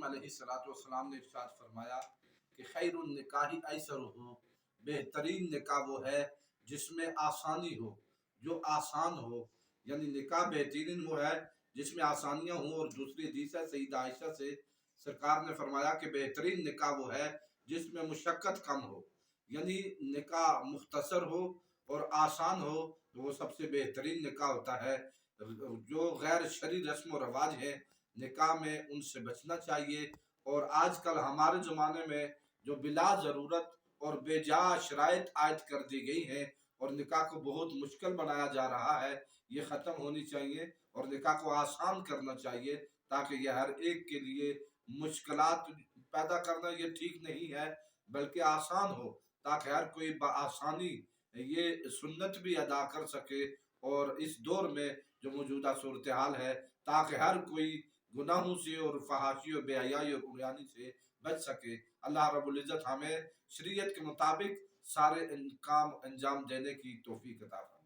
علیہ السلام نے ارشاد فرمایا کہ خیر النکاح ایسر ہو، بہترین نکاح وہ ہے جس میں آسانی ہو، جو آسان ہو، یعنی نکاح بہترین وہ ہے جس میں آسانیاں ہوں۔ اور دوسری حدیث ہے سیدہ عائشہ سے، سرکار نے فرمایا کہ بہترین نکاح وہ ہے جس میں مشقت کم ہو، یعنی نکاح مختصر ہو اور آسان ہو تو وہ سب سے بہترین نکاح ہوتا ہے۔ جو غیر شرعی رسم و رواج ہیں نکاح میں، ان سے بچنا چاہیے۔ اور آج کل ہمارے زمانے میں جو بلا ضرورت اور بے جا شرائط عائد کر دی گئی ہیں اور نکاح کو بہت مشکل بنایا جا رہا ہے، یہ ختم ہونی چاہیے اور نکاح کو آسان کرنا چاہیے، تاکہ یہ ہر ایک کے لیے مشکلات پیدا کرنا یہ ٹھیک نہیں ہے، بلکہ آسان ہو تاکہ ہر کوئی بآسانی یہ سنت بھی ادا کر سکے۔ اور اس دور میں جو موجودہ صورتحال ہے، تاکہ ہر کوئی گناہوں سے اور فحاشی اور بے حیائی اور عریانی سے بچ سکے۔ اللہ رب العزت ہمیں شریعت کے مطابق سارے کام انجام دینے کی توفیق عطا فرمائے۔